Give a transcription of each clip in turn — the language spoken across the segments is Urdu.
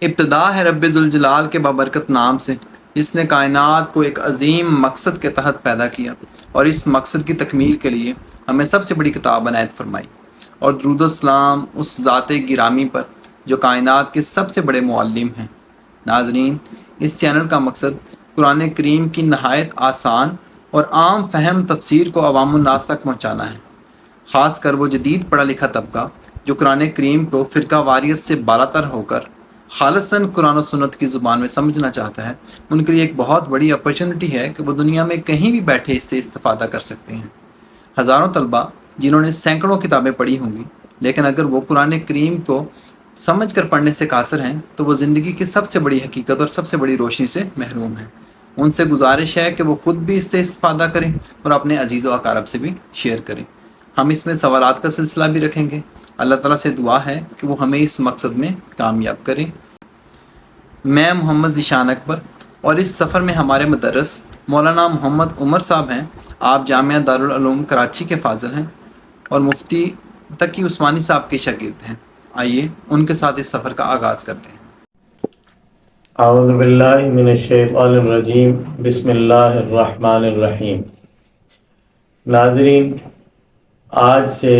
ابتدا ہے رب ذوالجلال کے بابرکت نام سے، جس نے کائنات کو ایک عظیم مقصد کے تحت پیدا کیا اور اس مقصد کی تکمیل کے لیے ہمیں سب سے بڑی کتاب عنایت فرمائی۔ اور درود و السلام اس ذات گرامی پر جو کائنات کے سب سے بڑے معلم ہیں۔ ناظرین، اس چینل کا مقصد قرآن کریم کی نہایت آسان اور عام فہم تفسیر کو عوام الناس تک پہنچانا ہے، خاص کر وہ جدید پڑھا لکھا طبقہ جو قرآن کریم کو فرقہ واریت سے بالاتر ہو کر خالصاً قرآن و سنت کی زبان میں سمجھنا چاہتا ہے۔ ان کے لیے ایک بہت بڑی اپرچونٹی ہے کہ وہ دنیا میں کہیں بھی بیٹھے اس سے استفادہ کر سکتے ہیں۔ ہزاروں طلباء جنہوں نے سینکڑوں کتابیں پڑھی ہوں گی، لیکن اگر وہ قرآن کریم کو سمجھ کر پڑھنے سے قاصر ہیں تو وہ زندگی کی سب سے بڑی حقیقت اور سب سے بڑی روشنی سے محروم ہیں۔ ان سے گزارش ہے کہ وہ خود بھی اس سے استفادہ کریں اور اپنے عزیز و اقارب سے بھی شیئر کریں۔ ہم اس میں سوالات کا سلسلہ بھی رکھیں گے۔ اللہ تعالیٰ سے دعا ہے کہ وہ ہمیں اس مقصد میں کامیاب کریں۔ میں محمد ذیشان اکبر، اور اس سفر میں ہمارے مدرس مولانا محمد عمر صاحب ہیں۔ آپ جامعہ دارالعلوم کراچی کے فاضل ہیں اور مفتی تقی عثمانی صاحب کے شاگرد ہیں۔ آئیے ان کے ساتھ اس سفر کا آغاز کرتے ہیں۔ اعوذ باللہ من الشیطان الرجیم، بسم اللہ الرحمن الرحیم۔ ناظرین، آج سے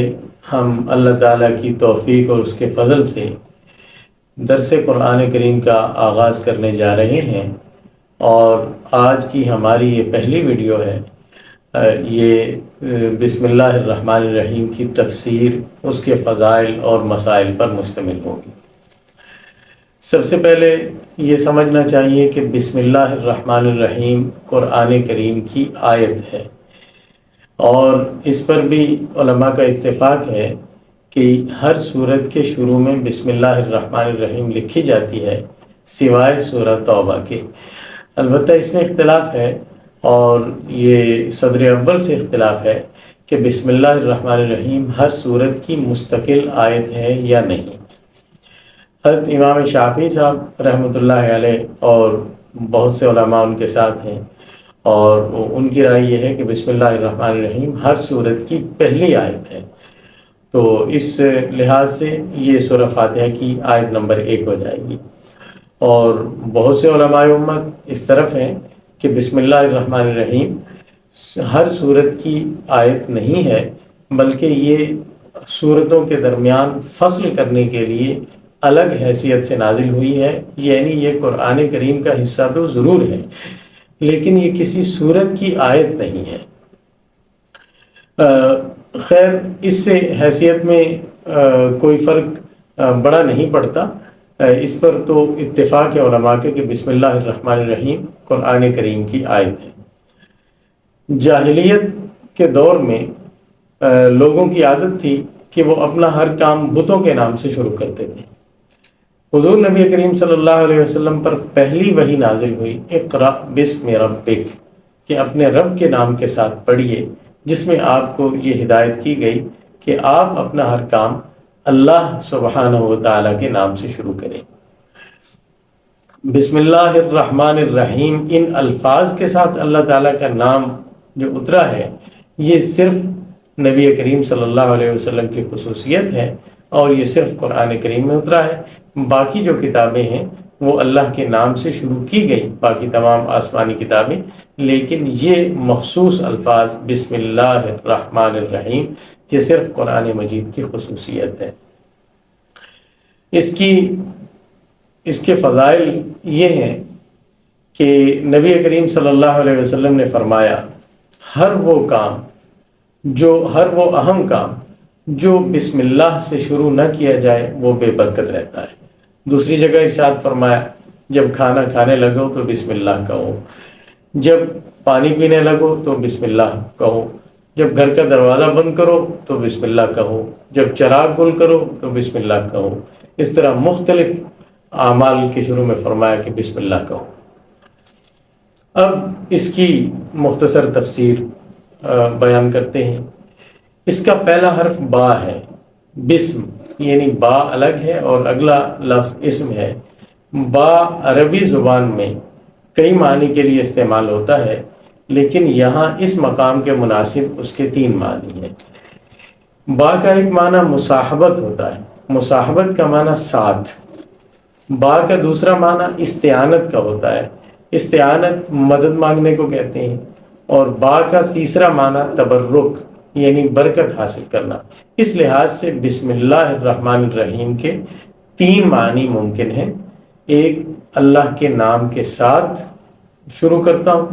ہم اللہ تعالیٰ کی توفیق اور اس کے فضل سے درس قرآن کریم کا آغاز کرنے جا رہے ہیں، اور آج کی ہماری یہ پہلی ویڈیو ہے۔ یہ بسم اللہ الرحمن الرحیم کی تفسیر، اس کے فضائل اور مسائل پر مشتمل ہوگی۔ سب سے پہلے یہ سمجھنا چاہیے کہ بسم اللہ الرحمن الرحیم قرآن کریم کی آیت ہے، اور اس پر بھی علماء کا اتفاق ہے کہ ہر سورت کے شروع میں بسم اللہ الرحمن الرحیم لکھی جاتی ہے سوائے سورہ توبہ کے۔ البتہ اس میں اختلاف ہے، اور یہ صدر اول سے اختلاف ہے کہ بسم اللہ الرحمن الرحیم ہر سورت کی مستقل آیت ہے یا نہیں۔ حضرت امام شافعی صاحب رحمۃ اللہ علیہ اور بہت سے علماء ان کے ساتھ ہیں، اور ان کی رائے یہ ہے کہ بسم اللہ الرحمن الرحیم ہر سورت کی پہلی آیت ہے۔ تو اس لحاظ سے یہ سورہ فاتحہ کی آیت نمبر 1 ہو جائے گی۔ اور بہت سے علماء امت اس طرف ہیں کہ بسم اللہ الرحمن الرحیم ہر سورت کی آیت نہیں ہے، بلکہ یہ سورتوں کے درمیان فصل کرنے کے لیے الگ حیثیت سے نازل ہوئی ہے، یعنی یہ قرآن کریم کا حصہ تو ضرور ہے، لیکن یہ کسی سورت کی آیت نہیں ہے۔ خیر، اس سے حیثیت میں کوئی فرق بڑا نہیں پڑتا، اس پر تو اتفاق ہے علماء کے کہ بسم اللہ الرحمن الرحیم قرآن کریم کی آیت ہے۔ جاہلیت کے دور میں لوگوں کی عادت تھی کہ وہ اپنا ہر کام بتوں کے نام سے شروع کرتے تھے۔ حضور نبی کریم صلی اللہ علیہ وسلم پر پہلی وحی نازل ہوئی اقرأ بسم ربک، کہ اپنے رب کے نام کے ساتھ پڑھیے، جس میں آپ کو یہ ہدایت کی گئی کہ آپ اپنا ہر کام اللہ سبحانہ و تعالیٰ کے نام سے شروع کریں۔ بسم اللہ الرحمن الرحیم، ان الفاظ کے ساتھ اللہ تعالیٰ کا نام جو اترا ہے، یہ صرف نبی کریم صلی اللہ علیہ وسلم کی خصوصیت ہے، اور یہ صرف قرآن کریم میں اترا ہے۔ باقی جو کتابیں ہیں وہ اللہ کے نام سے شروع کی گئی، باقی تمام آسمانی کتابیں، لیکن یہ مخصوص الفاظ بسم اللہ الرحمن الرحیم یہ صرف قرآن مجید کی خصوصیت ہے۔ اس کے فضائل یہ ہیں کہ نبی کریم صلی اللہ علیہ وسلم نے فرمایا، ہر وہ اہم کام جو بسم اللہ سے شروع نہ کیا جائے وہ بے برکت رہتا ہے۔ دوسری جگہ ارشاد فرمایا، جب کھانا کھانے لگو تو بسم اللہ کہو، جب پانی پینے لگو تو بسم اللہ کہو، جب گھر کا دروازہ بند کرو تو بسم اللہ کہو، جب چراغ گل کرو تو بسم اللہ کہو۔ اس طرح مختلف اعمال کے شروع میں فرمایا کہ بسم اللہ کہو۔ اب اس کی مختصر تفسیر بیان کرتے ہیں۔ اس کا پہلا حرف با ہے، بسم، یعنی با الگ ہے اور اگلا لفظ اسم ہے۔ با عربی زبان میں کئی معنی کے لیے استعمال ہوتا ہے، لیکن یہاں اس مقام کے مناسب اس کے 3 معنی ہیں۔ با کا ایک معنی مصاحبت ہوتا ہے، مصاحبت کا معنی ساتھ، با کا دوسرا معنی استعانت کا ہوتا ہے، استعانت مدد مانگنے کو کہتے ہیں، اور با کا تیسرا معنی تبرک یعنی برکت حاصل کرنا۔ اس لحاظ سے بسم اللہ الرحمن الرحیم کے 3 معنی ممکن ہیں۔ ایک، اللہ کے نام کے ساتھ شروع کرتا ہوں،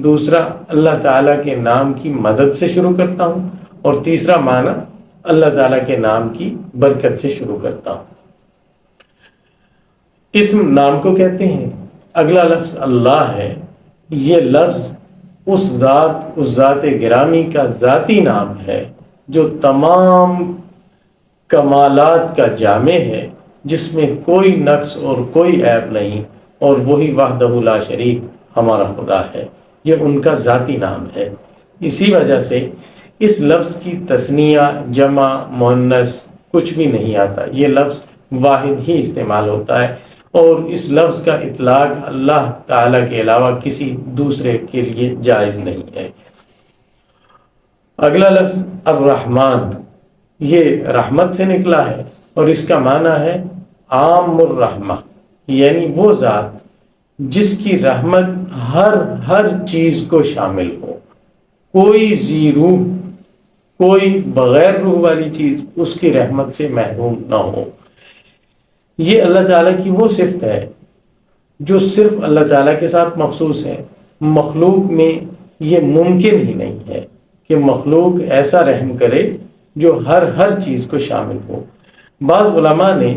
دوسرا اللہ تعالیٰ کے نام کی مدد سے شروع کرتا ہوں، اور تیسرا معنی اللہ تعالیٰ کے نام کی برکت سے شروع کرتا ہوں۔ اسم نام کو کہتے ہیں۔ اگلا لفظ اللہ ہے۔ یہ لفظ اس ذات گرامی کا ذاتی نام ہے جو تمام کمالات کا جامع ہے، جس میں کوئی نقص اور کوئی عیب نہیں، اور وہی وحدہ لا شریک ہمارا خدا ہے۔ یہ ان کا ذاتی نام ہے۔ اسی وجہ سے اس لفظ کی تثنیہ، جمع، مؤنث کچھ بھی نہیں آتا، یہ لفظ واحد ہی استعمال ہوتا ہے، اور اس لفظ کا اطلاق اللہ تعالیٰ کے علاوہ کسی دوسرے کے لیے جائز نہیں ہے۔ اگلا لفظ الرحمن، یہ رحمت سے نکلا ہے، اور اس کا معنی ہے عام الرحمہ، یعنی وہ ذات جس کی رحمت ہر چیز کو شامل ہو، کوئی ذی روح، کوئی بغیر روح والی چیز اس کی رحمت سے محروم نہ ہو۔ یہ اللہ تعالیٰ کی وہ صفت ہے جو صرف اللہ تعالیٰ کے ساتھ مخصوص ہے۔ مخلوق میں یہ ممکن ہی نہیں ہے کہ مخلوق ایسا رحم کرے جو ہر چیز کو شامل ہو۔ بعض علماء نے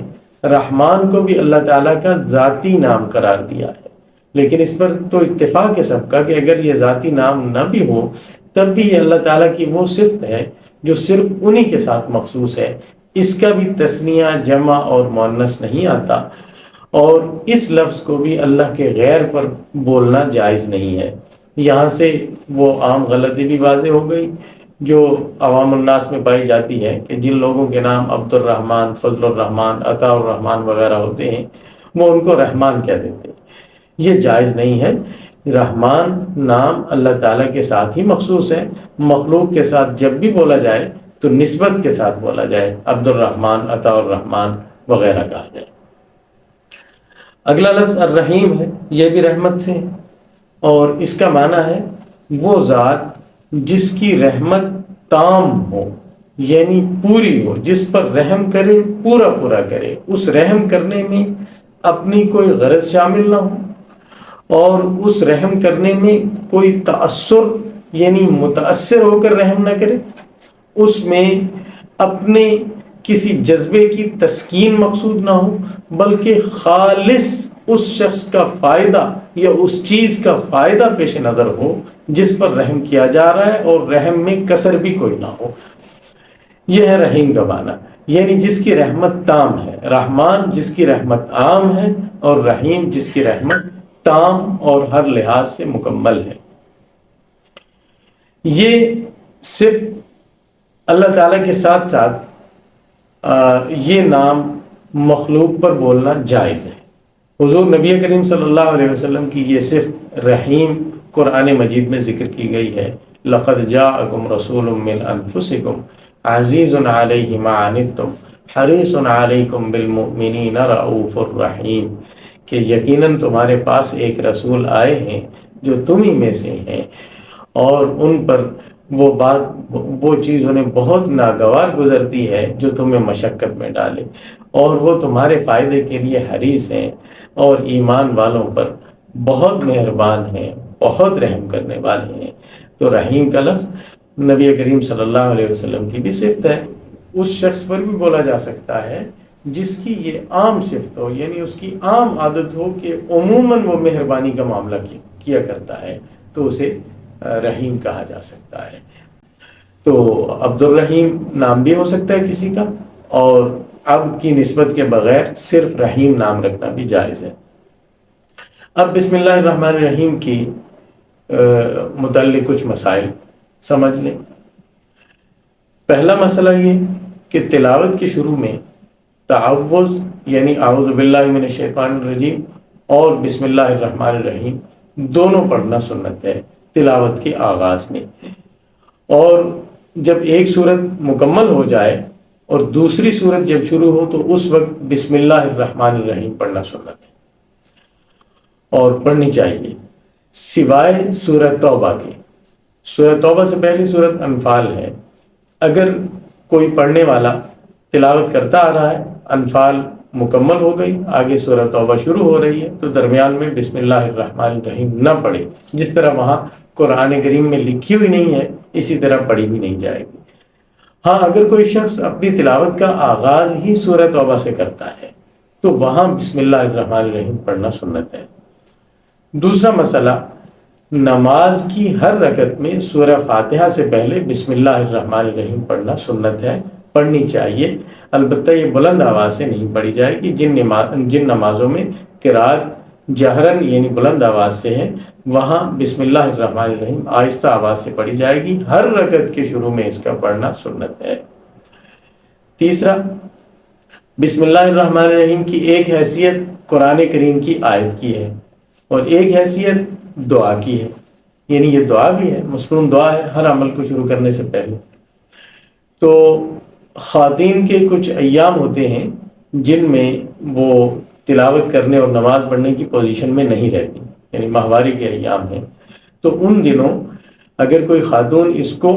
رحمان کو بھی اللہ تعالیٰ کا ذاتی نام قرار دیا ہے، لیکن اس پر تو اتفاق ہے سب کا کہ اگر یہ ذاتی نام نہ بھی ہو تب بھی یہ اللہ تعالیٰ کی وہ صفت ہے جو صرف انہی کے ساتھ مخصوص ہے۔ اس کا بھی تثنیہ، جمع اور مؤنث نہیں آتا، اور اس لفظ کو بھی اللہ کے غیر پر بولنا جائز نہیں ہے۔ یہاں سے وہ عام غلطی بھی واضح ہو گئی جو عوام الناس میں پائی جاتی ہے کہ جن لوگوں کے نام عبد الرحمن، فضل الرحمن، عطا الرحمن وغیرہ ہوتے ہیں وہ ان کو رحمان کہہ دیتے ہیں۔ یہ جائز نہیں ہے۔ رحمان نام اللہ تعالیٰ کے ساتھ ہی مخصوص ہے، مخلوق کے ساتھ جب بھی بولا جائے تو نسبت کے ساتھ بولا جائے، عبد الرحمن، عطا الرحمن وغیرہ کہا جائے۔ اگلا لفظ الرحیم ہے، یہ بھی رحمت سے ہے، اور اس کا معنی ہے وہ ذات جس کی رحمت تام ہو، یعنی پوری ہو، جس پر رحم کرے پورا کرے، اس رحم کرنے میں اپنی کوئی غرض شامل نہ ہو، اور اس رحم کرنے میں کوئی تأثر یعنی متاثر ہو کر رحم نہ کرے، اس میں اپنے کسی جذبے کی تسکین مقصود نہ ہو، بلکہ خالص اس شخص کا فائدہ یا اس چیز کا فائدہ پیش نظر ہو جس پر رحم کیا جا رہا ہے، اور رحم میں کسر بھی کوئی نہ ہو۔ یہ ہے رحیم کا معنی، یعنی جس کی رحمت تام ہے۔ رحمان جس کی رحمت عام ہے، اور رحیم جس کی رحمت تام اور ہر لحاظ سے مکمل ہے۔ یہ صرف اللہ تعالیٰ کے ساتھ ساتھ یہ نام مخلوق پر بولنا جائز ہے۔ حضور نبی کریم صلی اللہ علیہ وسلم کی یہ صفت رحیم قرآن مجید میں ذکر کی گئی ہے۔ لَقَدْ جَاءَكُمْ رَسُولٌ مِّنْ أَنفُسِكُمْ عَزِيزٌ عَلَيْهِ مَا عَنِتُّمْ حَرِيصٌ عَلَيْكُمْ بِالْمُؤْمِنِينَ رَءُوفٌ رَحِيمٌ، کہ یقیناً تمہارے پاس ایک رسول آئے ہیں جو تم ہی میں سے ہیں، اور ان پر وہ چیز انہیں بہت ناگوار گزرتی ہے جو تمہیں مشقت میں ڈالے، اور وہ تمہارے فائدے کے لیے حریص ہیں، اور ایمان والوں پر بہت مہربان ہیں، بہت رحم کرنے والے ہیں۔ تو رحیم کا لفظ نبی کریم صلی اللہ علیہ وسلم کی بھی صفت ہے۔ اس شخص پر بھی بولا جا سکتا ہے جس کی یہ عام صفت ہو، یعنی اس کی عام عادت ہو کہ عموماً وہ مہربانی کا معاملہ کیا کرتا ہے، تو اسے رحیم کہا جا سکتا ہے۔ تو عبد الرحیم نام بھی ہو سکتا ہے کسی کا، اور عبد کی نسبت کے بغیر صرف رحیم نام رکھنا بھی جائز ہے۔ اب بسم اللہ الرحمن الرحیم کی متعلق کچھ مسائل سمجھ لیں۔ پہلا مسئلہ یہ کہ تلاوت کے شروع میں تعوذ یعنی اعوذ باللہ من الشیطان الرجیم اور بسم اللہ الرحمن الرحیم دونوں پڑھنا سنت ہے تلاوت کے آغاز میں، اور جب ایک سورت مکمل ہو جائے اور دوسری صورت جب شروع ہو تو اس وقت بسم اللہ الرحمن الرحیم پڑھنا سنت ہے اور پڑھنی چاہیے، سوائے سورہ توبہ کے۔ سورہ توبہ سے پہلی سورت انفال ہے، اگر کوئی پڑھنے والا تلاوت کرتا آ رہا ہے، انفال مکمل ہو گئی، آگے سورہ توبہ شروع ہو رہی ہے، تو درمیان میں بسم اللہ الرحمن الرحیم نہ پڑھے، جس طرح وہاں قرآن کریم میں لکھی ہوئی نہیں ہے اسی طرح پڑھی بھی نہیں جائے گی۔ ہاں اگر کوئی شخص اپنی تلاوت کا آغاز ہی سورہ توبہ سے کرتا ہے تو وہاں بسم اللہ الرحمن الرحیم پڑھنا سنت ہے۔ دوسرا مسئلہ، نماز کی ہر رکعت میں سورہ فاتحہ سے پہلے بسم اللہ الرحمن الرحیم پڑھنا سنت ہے، پڑھنی چاہیے، البتہ یہ بلند آواز سے نہیں پڑھی جائے گی۔ جن نمازوں میں قرات جہرن یعنی بلند آواز سے ہے وہاں بسم اللہ الرحمن الرحیم آہستہ آواز سے پڑھی جائے گی، ہر رکعت کے شروع میں اس کا پڑھنا سنت ہے۔ تیسرا، بسم اللہ الرحمن الرحیم کی ایک حیثیت قرآن کریم کی آیت کی ہے اور ایک حیثیت دعا کی ہے، یعنی یہ دعا بھی ہے، مصنون دعا ہے ہر عمل کو شروع کرنے سے پہلے۔ تو خواتین کے کچھ ایام ہوتے ہیں جن میں وہ تلاوت کرنے اور نماز پڑھنے کی پوزیشن میں نہیں رہتی، یعنی ماہواری کے ایام ہیں، تو ان دنوں اگر کوئی خاتون اس کو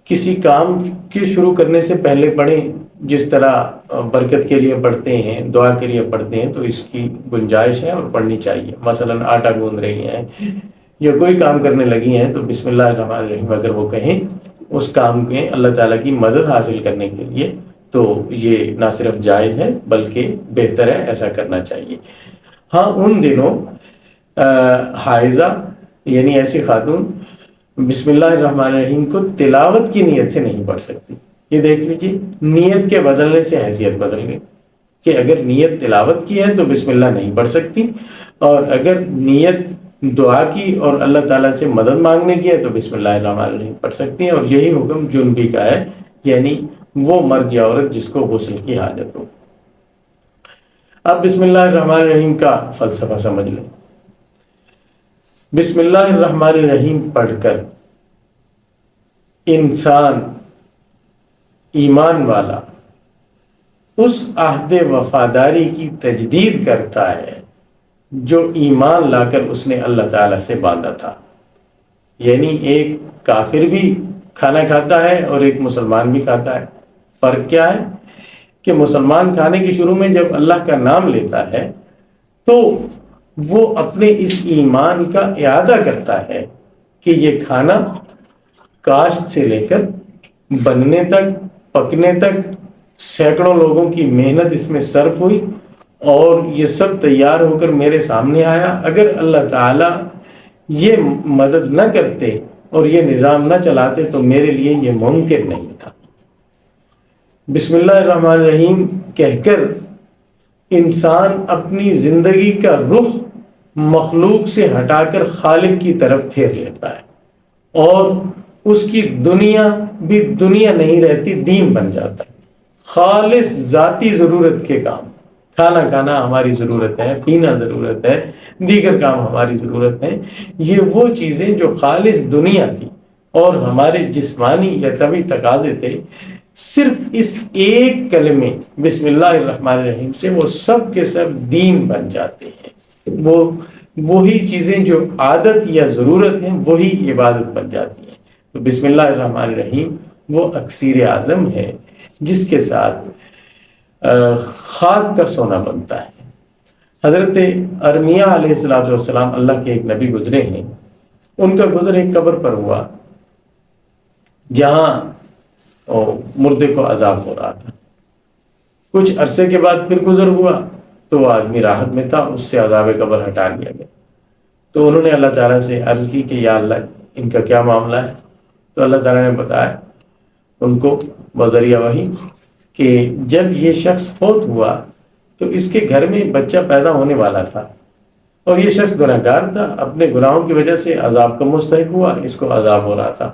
کسی کام کے شروع کرنے سے پہلے پڑھیں، جس طرح برکت کے لیے پڑھتے ہیں، دعا کے لیے پڑھتے ہیں، تو اس کی گنجائش ہے اور پڑھنی چاہیے۔ مثلا آٹا گوندھ رہی ہیں یا کوئی کام کرنے لگی ہیں تو بسم اللہ الرحمن الرحیم اگر وہ کہیں اس کام میں اللہ تعالیٰ کی مدد حاصل کرنے کے لیے، تو یہ نہ صرف جائز ہے بلکہ بہتر ہے، ایسا کرنا چاہیے۔ ہاں ان دنوں حائضہ یعنی ایسی خاتون بسم اللہ الرحمن الرحیم کو تلاوت کی نیت سے نہیں پڑھ سکتی۔ یہ دیکھ لیجیے، نیت کے بدلنے سے حیثیت بدل گئی کہ اگر نیت تلاوت کی ہے تو بسم اللہ نہیں پڑھ سکتی، اور اگر نیت دعا کی اور اللہ تعالیٰ سے مدد مانگنے کی ہے تو بسم اللہ الرحمن الرحیم پڑھ سکتی ہیں، اور یہی حکم جنبی کا ہے، یعنی وہ مرد یا عورت جس کو غسل کی حاجت ہو۔ اب بسم اللہ الرحمن الرحیم کا فلسفہ سمجھ لیں۔ بسم اللہ الرحمن الرحیم پڑھ کر انسان ایمان والا اس عہد وفاداری کی تجدید کرتا ہے جو ایمان لا کر اس نے اللہ تعالیٰ سے باندھا تھا۔ یعنی ایک کافر بھی کھانا کھاتا ہے اور ایک مسلمان بھی کھاتا ہے، فرق کیا ہے کہ مسلمان کھانے کے شروع میں جب اللہ کا نام لیتا ہے تو وہ اپنے اس ایمان کا اعادہ کرتا ہے کہ یہ کھانا کاشت سے لے کر بننے تک، پکنے تک سینکڑوں لوگوں کی محنت اس میں صرف ہوئی اور یہ سب تیار ہو کر میرے سامنے آیا، اگر اللہ تعالیٰ یہ مدد نہ کرتے اور یہ نظام نہ چلاتے تو میرے لیے یہ ممکن نہیں تھا۔ بسم اللہ الرحمن الرحیم کہہ کر انسان اپنی زندگی کا رخ مخلوق سے ہٹا کر خالق کی طرف پھیر لیتا ہے اور اس کی دنیا بھی دنیا نہیں رہتی، دین بن جاتا ہے۔ خالص ذاتی ضرورت کے کام، کھانا کھانا ہماری ضرورت ہے، پینا ضرورت ہے، دیگر کام ہماری ضرورت ہے، یہ وہ چیزیں جو خالص دنیا تھی اور ہمارے جسمانی یا طبعی تقاضے تھے، صرف اس ایک کلمے بسم اللہ الرحمن الرحیم سے وہ سب کے سب دین بن جاتے ہیں۔ وہی چیزیں جو عادت یا ضرورت ہیں وہی عبادت بن جاتی ہیں۔ تو بسم اللہ الرحمن الرحیم وہ اکسیر اعظم ہے جس کے ساتھ خاک کا سونا بنتا ہے۔ حضرت ارمیہ علیہ السلام اللہ کے ایک نبی گزرے ہیں، ان کا گزر ایک قبر پر ہوا جہاں مردے کو عذاب ہو رہا تھا۔ کچھ عرصے کے بعد پھر گزر ہوا تو وہ آدمی راحت میں تھا، اس سے عذاب قبر ہٹا لیا گیا۔ تو انہوں نے اللہ تعالیٰ سے عرض کی کہ یا اللہ ان کا کیا معاملہ ہے؟ تو اللہ تعالیٰ نے بتایا ان کو بذریعہ وحی کہ جب یہ شخص فوت ہوا تو اس کے گھر میں بچہ پیدا ہونے والا تھا اور یہ شخص گناہگار تھا، اپنے گناہوں کی وجہ سے عذاب کا مستحق ہوا، اس کو عذاب ہو رہا تھا۔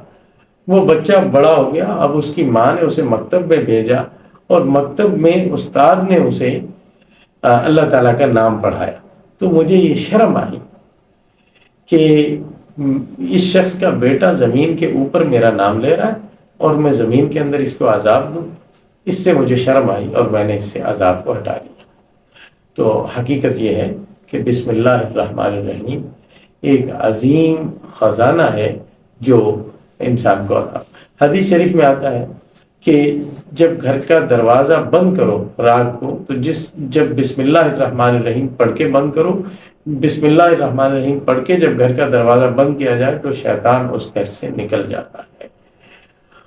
وہ بچہ بڑا ہو گیا، اب اس کی ماں نے اسے مکتب میں بھیجا اور مکتب میں استاد نے اسے اللہ تعالیٰ کا نام پڑھایا۔ تو مجھے یہ شرم آئی کہ اس شخص کا بیٹا زمین کے اوپر میرا نام لے رہا ہے اور میں زمین کے اندر اس کو عذاب دوں۔ اس سے مجھے شرم آئی اور میں نے اس سے عذاب کو ہٹا دیا۔ تو حقیقت یہ ہے کہ بسم اللہ الرحمن الرحیم ایک عظیم خزانہ ہے جو انسان کو، حدیث شریف میں آتا ہے کہ جب گھر کا دروازہ بند کرو رات کو تو جب بسم اللہ الرحمن الرحیم پڑھ کے بند کرو، بسم اللہ الرحمن الرحیم پڑھ کے جب گھر کا دروازہ بند کیا جائے تو شیطان اس گھر سے نکل جاتا ہے۔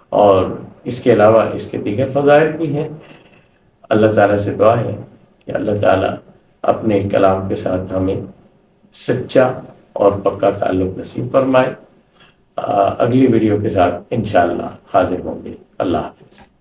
اور اس کے علاوہ اس کے دیگر فضائل بھی ہیں۔ اللہ تعالیٰ سے دعا ہے کہ اللہ تعالیٰ اپنے کلام کے ساتھ ہمیں سچا اور پکا تعلق نصیب فرمائے۔ اگلی ویڈیو کے ساتھ انشاءاللہ حاضر ہوں گے۔ اللہ حافظ۔